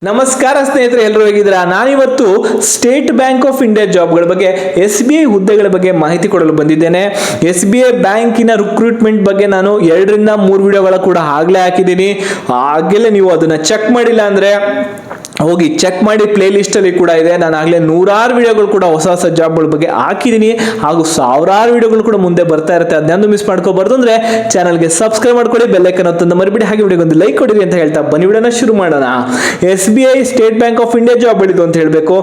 ನಮಸ್ಕಾರ ಸ್ನೇಹಿತರೆ, ಎಲ್ಲರೂ ಹೇಗಿದ್ದೀರಾ? ನಾನಿವತ್ತು ಸ್ಟೇಟ್ ಬ್ಯಾಂಕ್ ಆಫ್ ಇಂಡಿಯಾ ಜಾಬ್ಗಳ ಬಗ್ಗೆ, SBI ಹುದ್ದೆಗಳ ಬಗ್ಗೆ ಮಾಹಿತಿ ಕೊಡಲು ಬಂದಿದ್ದೇನೆ. SBI ಬ್ಯಾಂಕಿನ ರಿಕ್ರೂಟ್ಮೆಂಟ್ ಬಗ್ಗೆ ನಾನು 2 ರಿಂದ 3 ವಿಡಿಯೋಗಳ ಕೂಡ ಆಗ್ಲೇ ಹಾಕಿದ್ದೀನಿ. ಆಗಲೇ ನೀವು ಅದನ್ನ ಚೆಕ್ ಮಾಡಿಲ್ಲ ಅಂದ್ರೆ ಹೋಗಿ ಚೆಕ್ ಮಾಡಿ, ಪ್ಲೇ ಲಿಸ್ಟ್ ಅಲ್ಲಿ ಕೂಡ ಇದೆ. ನಾನು ಆಗ್ಲೇ 100 ವಿಡಿಯೋಗಳು ಕೂಡ ಹೊಸ ಹೊಸ ಜಾಬ್ಗಳ ಬಗ್ಗೆ ಹಾಕಿದ್ದೀನಿ, ಹಾಗೂ 1000 ವಿಡಿಯೋಗಳು ಕೂಡ ಮುಂದೆ ಬರ್ತಾ ಇರುತ್ತೆ. ಅದನ್ನ ಮಿಸ್ ಮಾಡ್ಕೋಬಾರ್ದು ಅಂದ್ರೆ ಚಾನಲ್ಗೆ ಸಬ್ಸ್ಕ್ರೈಬ್ ಮಾಡ್ಕೊಳ್ಳಿ, ಬೆಲ್ ಐಕಾನ್ ಒತ್ತೋದನ್ನ ಮರಿಬೇಡಿ, ಹಾಗೆ ವಿಡಿಯೋಗೆ ಒಂದು ಲೈಕ್ ಕೊಡಿರಿ ಅಂತ ಹೇಳ್ತಾ ಬನ್ನಿ ವಿಡಿಯೋನ ಶುರು ಮಾಡೋಣ. SBI state bank of India job ಹೇಳಿದ್ದು ಅಂತ ಹೇಳಬೇಕು.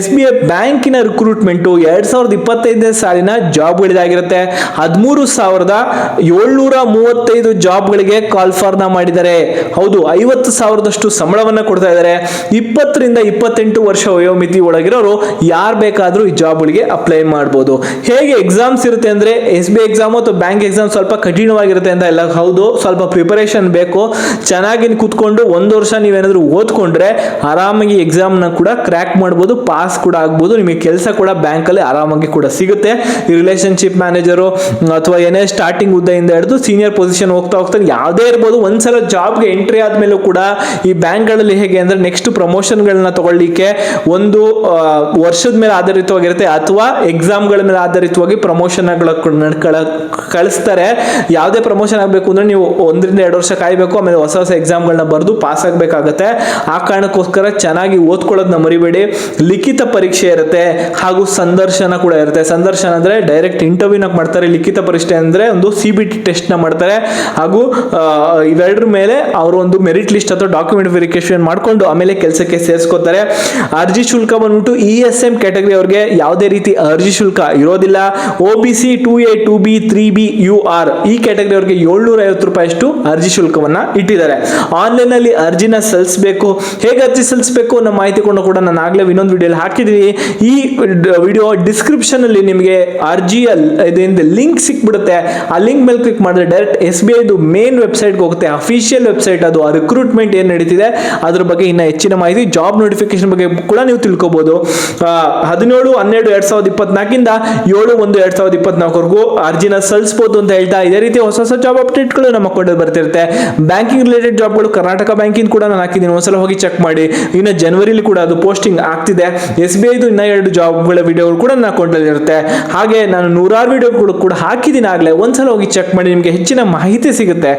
SBI ಬ್ಯಾಂಕಿನ ರಿಕ್ರೂಟ್ಮೆಂಟ್ 2025ನೇ ಸಾಲಿನ ಜಾಬ್ಗಳಿದಾಗಿರುತ್ತೆ. 13,735 ಜಾಬ್ಗಳಿಗೆ ಕಾಲ್ ಫಾರ್ನ ಮಾಡಿದ್ದಾರೆ. ಹೌದು, 50,000ದಷ್ಟು ಸಂಬಳವನ್ನ ಕೊಡ್ತಾ ಇದ್ದಾರೆ. 20 ರಿಂದ 28 ವರ್ಷ ವಯೋಮಿತಿ ಒಳಗಿರೋರು ಯಾರು ಬೇಕಾದ್ರೂ ಈ ಜಾಬ್ಗಳಿಗೆ ಅಪ್ಲೈ ಮಾಡಬಹುದು. ಹೇಗೆ ಎಕ್ಸಾಮ್ಸ್ ಇರುತ್ತೆ ಅಂದ್ರೆ, SBI ಎಕ್ಸಾಮ್ ಅಥವಾ ಬ್ಯಾಂಕ್ ಎಕ್ಸಾಮ್ ಸ್ವಲ್ಪ ಕಠಿಣವಾಗಿರುತ್ತೆ ಅಂತ ಎಲ್ಲ ಹೌದು, ಸ್ವಲ್ಪ ಪ್ರಿಪರೇಷನ್ ಬೇಕು. ಚೆನ್ನಾಗಿ ಕೂತ್ಕೊಂಡು 1 ವರ್ಷ ನೀವೇನಾದ್ರೂ ಓದ್ಕೊಂಡ್ರೆ ಆರಾಮಾಗಿ ಎಕ್ಸಾಮ್ ನ ಕೂಡ ಕ್ರ್ಯಾಕ್ ಮಾಡಬಹುದು, ಪಾಸ್ ಕೂಡ ಆಗ್ಬಹುದು. ನಿಮಗೆ ಕೆಲಸ ಕೂಡ ಬ್ಯಾಂಕ್ ಅಲ್ಲಿ ಆರಾಮಾಗಿ ಕೂಡ ಸಿಗುತ್ತೆ. ಈ ರಿಲೇಶನ್ಶಿಪ್ ಮ್ಯಾನೇಜರು ಅಥವಾ ಏನೇ ಸ್ಟಾರ್ಟಿಂಗ್ ಹುದ್ದೆಯಿಂದ ಹಿಡಿದು ಸೀನಿಯರ್ ಪೊಸಿಷನ್ ಹೋಗ್ತಾ ಯಾವುದೇ ಇರ್ಬೋದು. ಒಂದ್ಸಲ ಜಾಬ್ಗೆ ಎಂಟ್ರಿ ಆದ್ಮೇಲೂ ಕೂಡ ಈ ಬ್ಯಾಂಕ್ಗಳಲ್ಲಿ ಹೇಗೆ ಅಂದ್ರೆ, ನೆಕ್ಸ್ಟ್ ಪ್ರಮೋಷನ್ಗಳನ್ನ ತಗೊಳ್ಳಿಕ್ಕೆ ಒಂದು ವರ್ಷದ ಮೇಲೆ ಆಧಾರಿತವಾಗಿರುತ್ತೆ, ಅಥವಾ ಎಕ್ಸಾಮ್ಗಳ ಮೇಲೆ ಆಧಾರಿತವಾಗಿ ಪ್ರಮೋಷನ್ ಕಳಿಸ್ತಾರೆ. ಯಾವುದೇ ಪ್ರಮೋಷನ್ ಆಗಬೇಕು ಅಂದ್ರೆ ನೀವು 1 ರಿಂದ 2 ವರ್ಷ ಕಾಯಬೇಕು. ಆಮೇಲೆ ಹೊಸ ಹೊಸ ಎಕ್ಸಾಮ್ಗಳನ್ನ ಬರೆದು ಪಾಸ್ ಆಗಬೇಕಾಗತ್ತೆ. ಆ ಕಾರಣಕ್ಕೋಸ್ಕರ ಚೆನ್ನಾಗಿ ಓದ್ಕೊಳ್ಳೋದನ್ನ ಮರಿಬೇಡಿ. ಲಿಖಿತ ಪರೀಕ್ಷೆ ಇರುತ್ತೆ, ಹಾಗೂ ಸಂದರ್ಶನ ಕೂಡ ಇರುತ್ತೆ. ಸಂದರ್ಶನ ಅಂದ್ರೆ ಡೈರೆಕ್ಟ್ ಇಂಟರ್ವ್ಯೂನ ಮಾಡ್ತಾರೆ. ಲಿಖಿತ ಪರೀಕ್ಷೆ ಅಂದ್ರೆ ಒಂದು CBT ಟೆಸ್ಟ್ ನ ಮಾಡ್ತಾರೆ, ಹಾಗೂ ಇವೆರಡರ ಮೇಲೆ ಅವರು ಒಂದು ಮೆರಿಟ್ ಲಿಸ್ಟ್ ಅಥವಾ ಡಾಕ್ಯುಮೆಂಟ್ ವೆರಿಫಿಕೇಶನ್ ಮಾಡ್ಕೊಂಡು ಆಮೇಲೆ ಕೆಲಸಕ್ಕೆ ಸೇರಿಸ್ಕೋತಾರೆ. ಅರ್ಜಿ ಶುಲ್ಕ ಬಂದ್ಬಿಟ್ಟು ESM ಕ್ಯಾಟಗರಿ ಅವ್ರಿಗೆ ಯಾವುದೇ ರೀತಿ ಅರ್ಜಿ ಶುಲ್ಕ ಇರೋದಿಲ್ಲ. OBC 2A 2B 3B UR ಈ ಕ್ಯಾಟಗರಿ ಅವ್ರಿಗೆ 750 ರೂಪಾಯಿಷ್ಟು ಅರ್ಜಿ ಶುಲ್ಕವನ್ನ ಇಟ್ಟಿದ್ದಾರೆ. ಆನ್ಲೈನ್ ಅಲ್ಲಿ ಅರ್ಜಿನ ಸಲ್ಲಿಸಬೇಕು. ಹೇಗೆ ಅರ್ಜಿ ಸಲ್ಲಿಸಬೇಕು ಅನ್ನೋ ಮಾಹಿತಿ ಕೂಡ ನಾನು ಆಗ್ಲೇ ಇನ್ನೊಂದು ವಿಡಿಯೋಲಿ ಹಾಕಿದ್ದೀನಿ. ಈ ವಿಡಿಯೋ ಡಿಸ್ಕ್ರಿಪ್ಷನ್ ಅಲ್ಲಿ ನಿಮಗೆ ಅರ್ಜಿಯ ಲಿಂಕ್ ಸಿಕ್ಬಿಡುತ್ತೆ. ಆ ಲಿಂಕ್ ಮೇಲೆ ಕ್ಲಿಕ್ ಮಾಡಿದ್ರೆ ಡೈರೆಕ್ಟ್ SBI ಮೇನ್ ವೆಬ್ಸೈಟ್ ಹೋಗುತ್ತೆ. ಅಫಿಷಿಯಲ್ ವೆಬ್ಸೈಟ್ ಅದು. ಆ ರಿಕ್ರೂಟ್ಮೆಂಟ್ ಏನ್ ನಡೀತಿದೆ ಅದ್ರ ಬಗ್ಗೆ ಇನ್ನ ಹೆಚ್ಚಿನ ಮಾಹಿತಿ, ಜಾಬ್ ನೋಟಿಫಿಕೇಶನ್ ಬಗ್ಗೆ ಕೂಡ ನೀವು ತಿಳ್ಕೋಬಹುದು. 17/12/2024 7/1/2024 ಅರ್ಜಿನ ಸಲ್ಲಿಸಬಹುದು ಅಂತ ಹೇಳ್ತಾ, ಇದೇ ರೀತಿ ಹೊಸ ಹೊಸ ಜಾಬ್ ಅಪ್ಡೇಟ್ಗಳು ನಮ್ಮ ಕೊಂಡು ಬರ್ತಿರುತ್ತೆ. ಬ್ಯಾಂಕಿಂಗ್ ರಿಲೇಟೆಡ್ ಜಾಬ್ಗಳು ಕರ್ನಾಟಕ ಬ್ಯಾಂಕಿಂಗ್ ಕೂಡ ನಾನು ಹಾಕಿದ್ದೀನಿ, ಒಂದ್ಸಲ ಹೋಗಿ ಚೆಕ್ ಮಾಡಿ. ಇನ್ನು ಜನವರಿಲಿ ಕೂಡ ಅದು ಪೋಸ್ಟಿಂಗ್ ಆಗ್ತಿದೆ. SBI ಇನ್ನ 2 ಜಾಬ್ಗಳ ವಿಡಿಯೋಗಳು ಕೂಡ ನನ್ನ ಅಕೌಂಟಲ್ಲಿ ಇರುತ್ತೆ. ಹಾಗೆ ನಾನು 100 ವಿಡಿಯೋಗಳು ಕೂಡ ಹಾಕಿದ್ದೀನಿ ಆಗ್ಲೇ, ಒಂದ್ಸಲ ಹೋಗಿ ಚೆಕ್ ಮಾಡಿ, ನಿಮಗೆ ಹೆಚ್ಚಿನ ಮಾಹಿತಿ ಸಿಗುತ್ತೆ.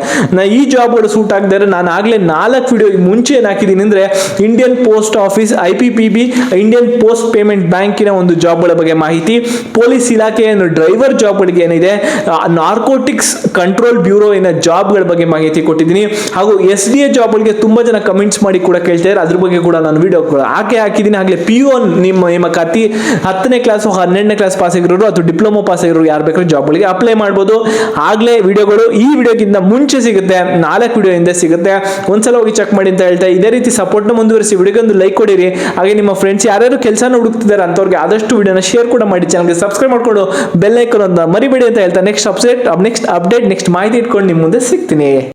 ಈ ಜಾಬ್ಗಳು ಸೂಟ್ ಆಗದೆ ನಾನು ಆಗ್ಲೇ 4 ವಿಡಿಯೋ ಮುಂಚೆ ಏನ್ ಹಾಕಿದ್ದೀನಿ ಅಂದ್ರೆ, Indian post office IPPB Indian post payment ಬ್ಯಾಂಕಿನ ಒಂದು ಜಾಬ್ಗಳ ಬಗ್ಗೆ ಮಾಹಿತಿ, ಪೊಲೀಸ್ ಇಲಾಖೆಯ ಡ್ರೈವರ್ ಜಾಬ್ಗಳಿಗೆ ಏನಿದೆ, ನಾರ್ಕೋಟಿಕ್ಸ್ ಕಂಟ್ರೋಲ್ ಬ್ಯೂರೋ ಜಾಬ್ಗಳ ಬಗ್ಗೆ ಮಾಹಿತಿ ಕೊಟ್ಟಿದ್ದೀನಿ. ಹಾಗೂ SDA ಜಾಬ್ಗಳಿಗೆ ತುಂಬಾ ಜನ ಕಮೆಂಟ್ಸ್ ಮಾಡಿ ಕೂಡ ಕೇಳ್ತಾರೆ, ಅದ್ರ ಬಗ್ಗೆ ಕೂಡ ನಾನು ವಿಡಿಯೋ ಹಾಕಿದ್ದೀನಿ. ಹಾಗೆ PO ನಿಮ್ಮ ಕತಿ 10ನೇ ಕ್ಲಾಸ್ 12ನೇ ಕ್ಲಾಸ್ ಪಾಸ್ ಆಗಿರೋರು ಅಥವಾ ಡಿಪ್ಲೊಮಾ ಪಾಸ್ ಆಗಿರೋರು ಯಾರು ಬೇಕಾದ್ರೂ ಜಾಬ್ಗಳಿಗೆ ಅಪ್ಲೈ ಮಾಡಬಹುದು. ಆಗ್ಲೇ ವಿಡಿಯೋಗಳು ಈ ವಿಡಿಯೋಗಿಂತ ಮುಂಚೆ ಸಿಗುತ್ತೆ, 4 ವಿಡಿಯೋ ಹಿಂದೆ ಸಿಗುತ್ತೆ. ಒಂದ್ಸಲ ಹೋಗಿ ಚೆಕ್ ಮಾಡಿ ಅಂತ ಹೇಳ್ತಾ, ಇದೇ ರೀತಿ ಸಪೋರ್ಟ್ ನ ಮುಂದುವರಿಸಿ. ವಿಡಿಯೋಗೆ ಒಂದು ಲೈಕ್ ಕೊಡಿರಿ. ಹಾಗೆ ನಿಮ್ಮ ಫ್ರೆಂಡ್ಸ್ ಯಾರ್ಯಾರು ಕೆಲಸನ ಹುಡುಕ್ತಿದ್ದಾರೆ ಅಂತವ್ರಿಗೆ ಆದಷ್ಟು ವಿಡಿಯೋನ ಶೇರ್ ಕೂಡ ಮಾಡಿ, ಚಾನಲ್ಗೆ ಸಬ್ಸ್ಕ್ರೈಬ್ ಮಾಡ್ಕೊಂಡು ಬೆಲ್ ಐಕಾನ್ ಅಂತ ಮರಿಬೇಡಿ ಅಂತ ಹೇಳ್ತಾ, ನೆಕ್ಸ್ಟ್ ಅಪ್ಡೇಟ್ ನೆಕ್ಸ್ಟ್ ಮಾಹಿತಿ ಇಟ್ಕೊಂಡು ನಿಮ್ಮ ಮುಂದೆ ಸಿಗ್ತೀನಿ.